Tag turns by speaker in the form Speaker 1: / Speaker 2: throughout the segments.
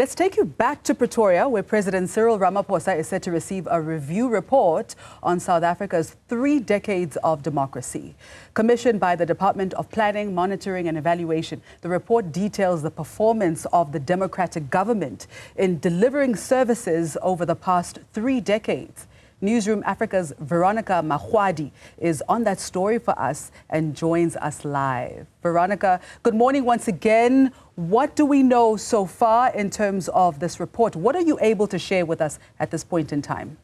Speaker 1: Let's take you back to Pretoria, where President Cyril Ramaphosa is set to receive a review report on South Africa's 3 decades of democracy. Commissioned by the Department of Planning, Monitoring and Evaluation, the report details the performance of the democratic government in delivering services over the past 3 decades. Newzroom Afrika's Veronica Makhoali is on that story for us and joins us live. Veronica, good morning once again. What do we know so far in terms of this report? What are you able to share with us at this point in time?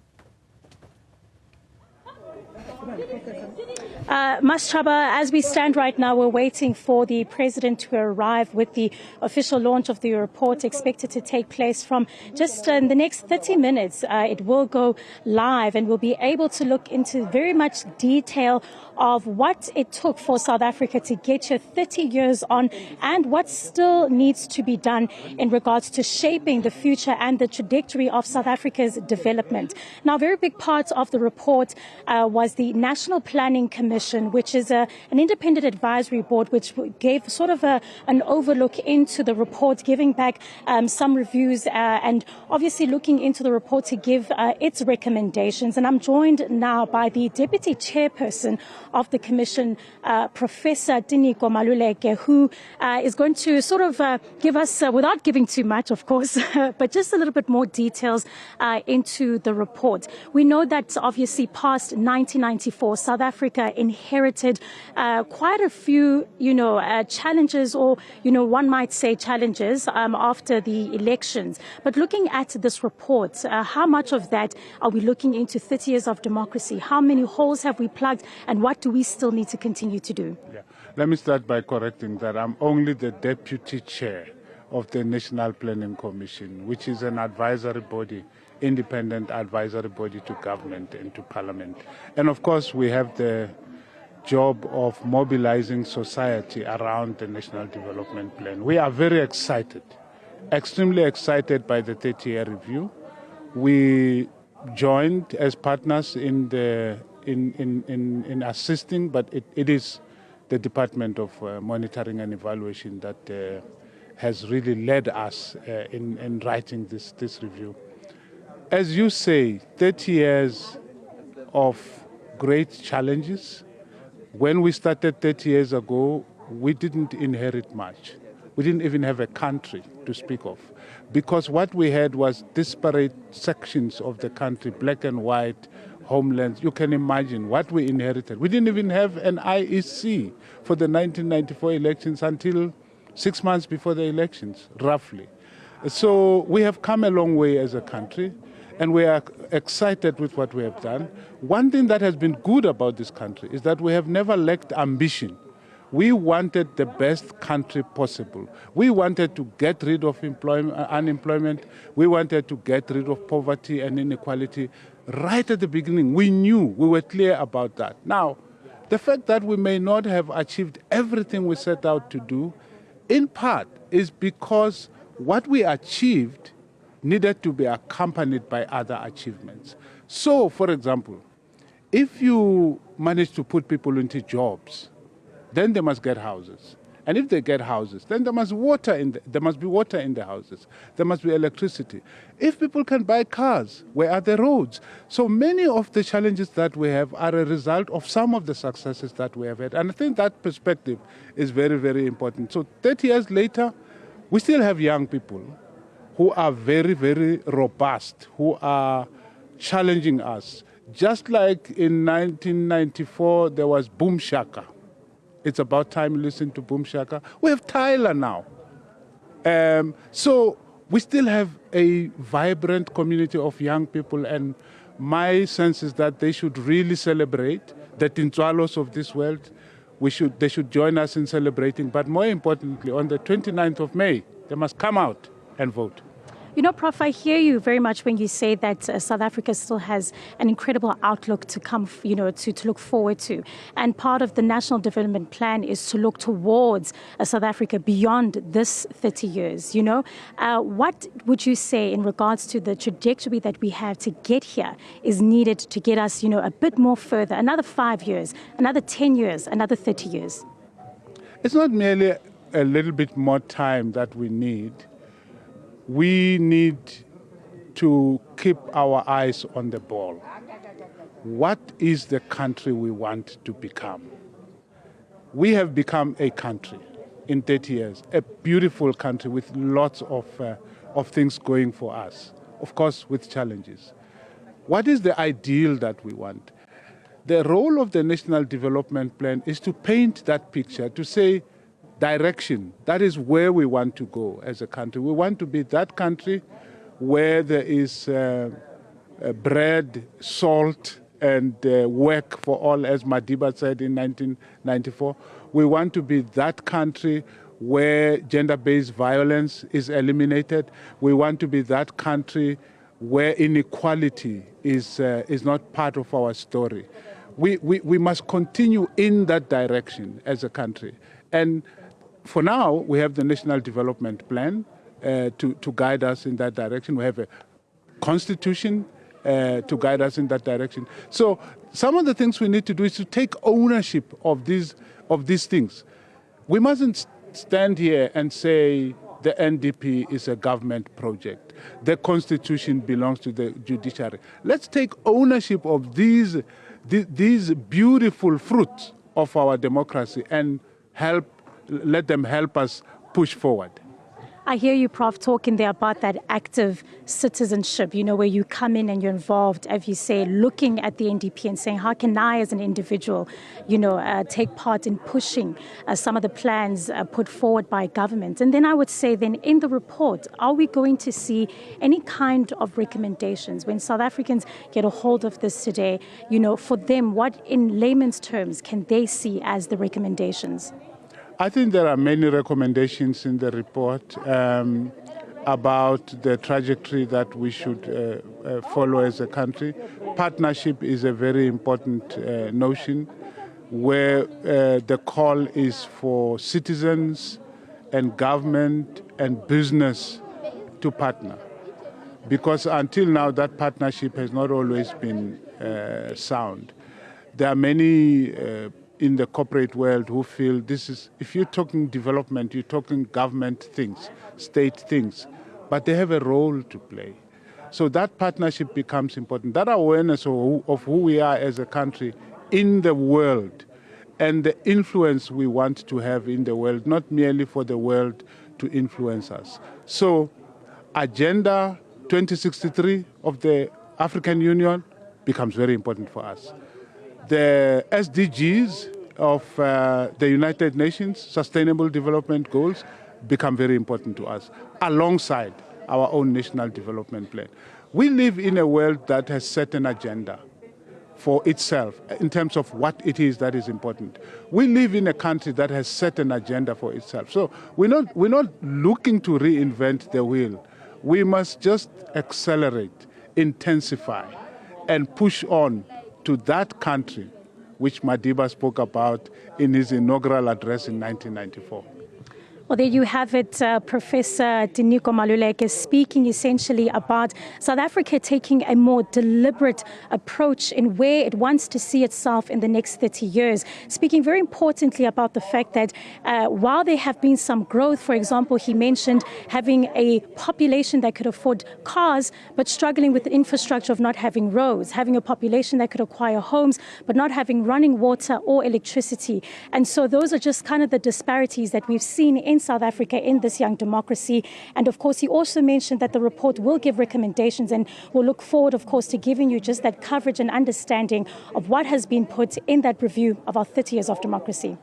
Speaker 2: Mastraba, as we stand right now, we're waiting for the president to arrive with the official launch of the report expected to take place from just in the next 30 minutes. It will go live and we'll be able to look into very much detail of what it took for South Africa to get here 30 years on and what still needs to be done in regards to shaping the future and the trajectory of South Africa's development. Now, a very big part of the report was the National Planning Commission, which is an independent advisory board which gave sort of an overlook into the report, giving back some reviews and obviously looking into the report to give its recommendations. And I'm joined now by the Deputy Chairperson of the Commission, Professor Tinyiko Maluleke, who is going to sort of give us, without giving too much, of course, but just a little bit more details into the report. We know that obviously past 1994, South Africa inherited quite a few, challenges, or, one might say challenges after the elections. But looking at this report, how much of that are we looking into 30 years of democracy? How many holes have we plugged, and what do we still need to continue to do?
Speaker 3: Yeah. Let me start by correcting that I'm only the deputy chair of the National Planning Commission, which is an advisory body, independent advisory body to government and to parliament. And of course, we have the job of mobilizing society around the National Development Plan. We are very excited, extremely excited by the 30-year review. We joined as partners in assisting, but it is the Department of Monitoring and Evaluation that has really led us in writing this review. As you say, 30 years of great challenges. When we started 30 years ago, we didn't inherit much. We didn't even have a country to speak of, because what we had was disparate sections of the country, black and white, homelands. You can imagine what we inherited. We didn't even have an IEC for the 1994 elections until 6 months before the elections, roughly. So we have come a long way as a country, and we are excited with what we have done. One thing that has been good about this country is that we have never lacked ambition. We wanted the best country possible. We wanted to get rid of unemployment. We wanted to get rid of poverty and inequality. Right at the beginning, we knew, we were clear about that. Now, the fact that we may not have achieved everything we set out to do, in part, is because what we achieved needed to be accompanied by other achievements. So, for example, if you manage to put people into jobs, then they must get houses. And if they get houses, then there must be water in the houses. There must be electricity. If people can buy cars, where are the roads? So many of the challenges that we have are a result of some of the successes that we have had. And I think that perspective is very, very important. So 30 years later, we still have young people who are very, very robust, who are challenging us. Just like in 1994, there was Boom Shaka. It's about time you listen to Boom Shaka. We have Tyler now. So we still have a vibrant community of young people, and my sense is that they should really celebrate the Tintswalos of this world. They should join us in celebrating, but more importantly, on the 29th of May, they must come out and vote.
Speaker 2: Prof, I hear you very much when you say that South Africa still has an incredible outlook to come, to look forward to. And part of the National Development Plan is to look towards South Africa beyond this 30 years, What would you say in regards to the trajectory that we have to get here is needed to get us, a bit more further, another 5 years, another 10 years, another 30 years?
Speaker 3: It's not merely a little bit more time that we need. we need to keep our eyes on the ball. What is the country we want to become? We have become a country in 30 years, a beautiful country with lots of things going for us, of course with challenges. What is the ideal that we want? The role of the National Development Plan is to paint that picture, to say direction. That is where we want to go as a country. We want to be that country where there is bread, salt, and work for all, as Madiba said in 1994. We want to be that country where gender-based violence is eliminated. We want to be that country where inequality is not part of our story. We must continue in that direction as a country. And for now, we have the National Development Plan to guide us in that direction. We have a constitution to guide us in that direction. So some of the things we need to do is to take ownership of these things. We mustn't stand here and say the NDP is a government project. The constitution belongs to the judiciary. Let's take ownership of these beautiful fruits of our democracy and let them help us push forward.
Speaker 2: I hear you, Prof, talking there about that active citizenship, where you come in and you're involved, as you say, looking at the NDP and saying, how can I as an individual, take part in pushing some of the plans put forward by government? And then I would say then in the report, are we going to see any kind of recommendations when South Africans get a hold of this today, for them, what in layman's terms can they see as the recommendations?
Speaker 3: I think there are many recommendations in the report about the trajectory that we should follow as a country. Partnership is a very important notion where the call is for citizens and government and business to partner. Because until now, that partnership has not always been sound. There are many in the corporate world who feel if you're talking development, you're talking government things, state things, but they have a role to play. So that partnership becomes important. That awareness of who we are as a country in the world and the influence we want to have in the world, not merely for the world to influence us. So Agenda 2063 of the African Union becomes very important for us. The SDGs of the United Nations Sustainable Development Goals become very important to us, alongside our own National Development Plan. We live in a world that has set an agenda for itself in terms of what it is that is important. We live in a country that has set an agenda for itself. So we're not looking to reinvent the wheel. We must just accelerate, intensify, and push on to that country which Madiba spoke about in his inaugural address in 1994.
Speaker 2: Well, there you have it, Professor Tinyiko Maluleke speaking essentially about South Africa taking a more deliberate approach in where it wants to see itself in the next 30 years. Speaking very importantly about the fact that while there have been some growth, for example, he mentioned having a population that could afford cars, but struggling with the infrastructure of not having roads, having a population that could acquire homes, but not having running water or electricity. And so those are just kind of the disparities that we've seen in South Africa in this young democracy. And of course, he also mentioned that the report will give recommendations, and we'll look forward, of course, to giving you just that coverage and understanding of what has been put in that review of our 30 years of democracy.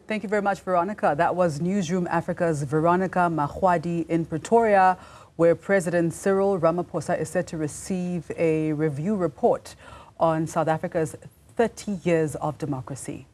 Speaker 1: Thank you very much, Veronica. That was Newzroom Africa's Veronica Makhoali in Pretoria, where President Cyril Ramaphosa is set to receive a review report on South Africa's 30 years of democracy.